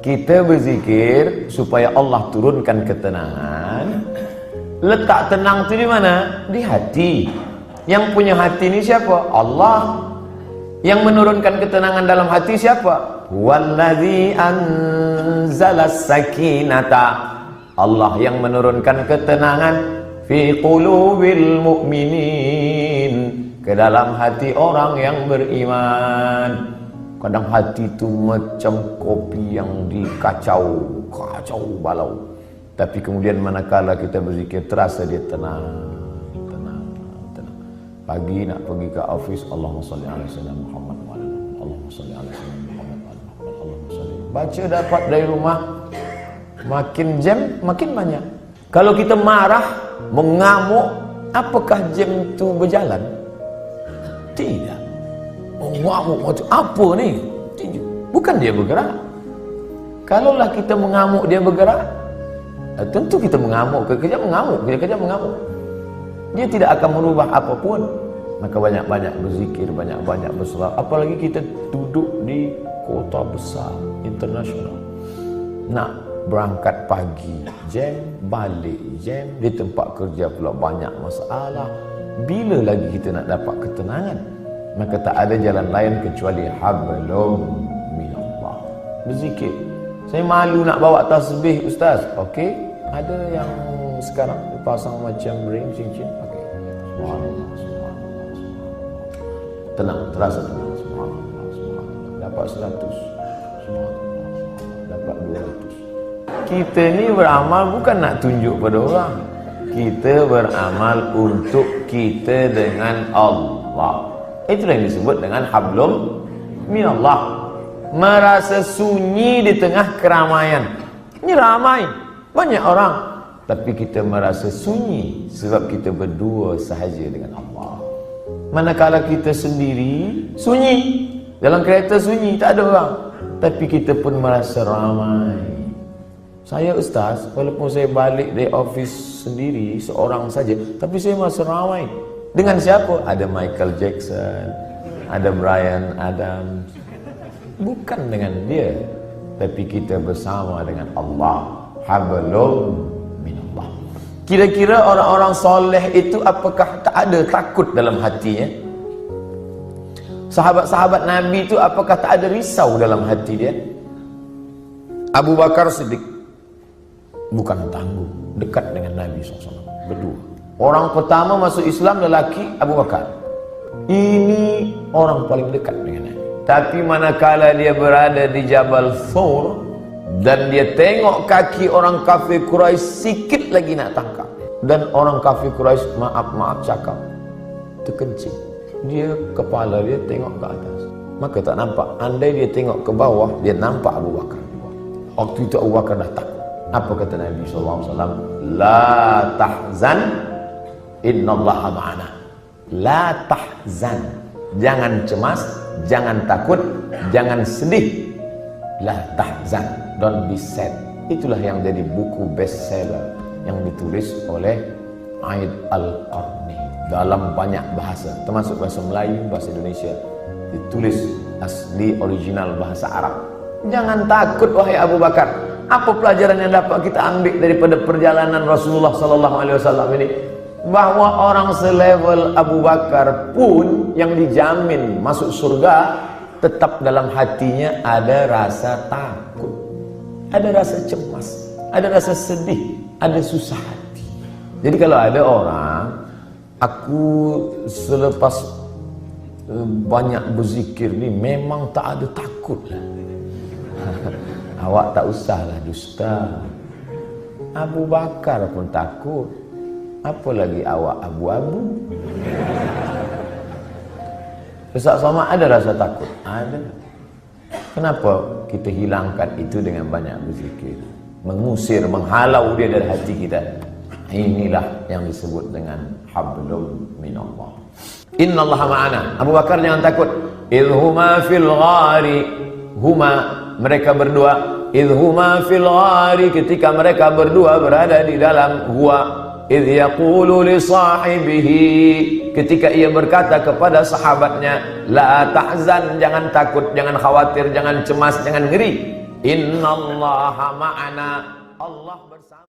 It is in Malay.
Kita berzikir supaya Allah turunkan ketenangan. Letak tenang itu di mana? Di hati. Yang punya hati ini siapa? Allah. Yang menurunkan ketenangan dalam hati siapa? Wallazi anzalas sakinata. Allah yang menurunkan ketenangan fi qulubil mu'minin, ke dalam hati orang yang beriman. Kadang hati itu macam kopi yang dikacau, kacau balau. Tapi kemudian manakala kita berzikir, terasa dia tenang. Pagi nak pergi ke office, Allahumma salli ala sayyidina Muhammad wa ala Allahumma salli ala sayyidina Muhammad wa ala Allahumma salli. Baca dapat dari rumah, makin jam makin banyak. Kalau kita marah, mengamuk, apakah jam itu berjalan? Tidak. Mengamuk macam apa ni? Tidak. Bukan dia bergerak. Kalaulah kita mengamuk dia bergerak, tentu kita mengamuk, kekejap mengamuk, kekejap mengamuk. Dia tidak akan merubah apapun. Maka banyak-banyak berzikir, banyak-banyak berselawat. Apalagi kita duduk di kota besar, internasional. Nak berangkat pagi, jam, balik jam, di tempat kerja pula banyak masalah. Bila lagi kita nak dapat ketenangan? Maka tak ada jalan lain kecuali hablum minallah. Berzikir. Saya malu nak bawa tasbih, Ustaz. Okey, ada yang sekarang dipasang macam ring cincin. Okey. Subhanallah, subhanallah, subhanallah. Tenang, terasa tenang. Subhanallah, subhanallah. Dapat 100. Subhanallah. Dapat 200. Kita ni beramal bukan nak tunjuk pada orang. Kita beramal untuk kita dengan Allah. Itulah yang disebut dengan hablum minallah. Merasa sunyi di tengah keramaian. Ini ramai, banyak orang, tapi kita merasa sunyi sebab kita berdua sahaja dengan Allah. Manakala kita sendiri, sunyi. Dalam kereta sunyi, tak ada orang, tapi kita pun merasa ramai. Saya Ustaz, walaupun saya balik dari office sendiri, seorang saja, tapi saya merasa ramai. Dengan siapa? Ada Michael Jackson, ada Bryan Adams. Bukan dengan dia, tapi kita bersama dengan Allah. Hablum minallah. Kira-kira orang-orang soleh itu apakah tak ada takut dalam hatinya? Sahabat-sahabat Nabi itu apakah tak ada risau dalam hati dia? Abu Bakar Siddiq bukan tangguh, dekat dengan Nabi SAW, berdua. Orang pertama masuk Islam lelaki Abu Bakar. Ini orang paling dekat dengan Nabi. Tapi manakala dia berada di Jabal Thur dan dia tengok kaki orang kafir Quraisy, sikit lagi nak tangkap, dan orang kafir Quraisy maaf cakap, terkencing. Dia kepala dia tengok ke atas, maka tak nampak. Andai dia tengok ke bawah, dia nampak Abu Bakar. Waktu itu Abu Bakar dah takut. Apa kata Nabi SAW? La tahzan, innallaha ma'ana. La tahzan, jangan cemas, jangan takut, jangan sedih. La tahzan, don't be sad. Itulah yang jadi buku bestseller yang ditulis oleh Aid Al-Qarni dalam banyak bahasa, termasuk bahasa Melayu, bahasa Indonesia. Ditulis asli original bahasa Arab. Jangan takut wahai Abu Bakar. Apa pelajaran yang dapat kita ambil daripada perjalanan Rasulullah SAW ini? Bahwa orang selevel Abu Bakar pun yang dijamin masuk surga, tetap dalam hatinya ada rasa takut, ada rasa cemas, ada rasa sedih, ada susah hati. Jadi kalau ada orang, aku selepas banyak berzikir ni memang tak ada takut lah. Awak tak usahlah dusta. Abu Bakar pun takut, apalagi awak abu-abu. Ustaz Somad ada rasa takut? Ada. Kenapa kita hilangkan itu dengan banyak berzikir? Mengusir, menghalau dia dari hati kita. Inilah yang disebut dengan hablum minallah. Innallaha ma'ana. Abu Bakar jangan takut. Idhuma fil ghari. Huma, mereka berdua. Idhuma fil ghari, ketika mereka berdua berada di dalam gua. Idh yaqulu li sahibihi, ketika ia berkata kepada sahabatnya, la tahzan, jangan takut, jangan khawatir, jangan cemas, jangan ngeri. Innallaha ma'ana. Allah bersama.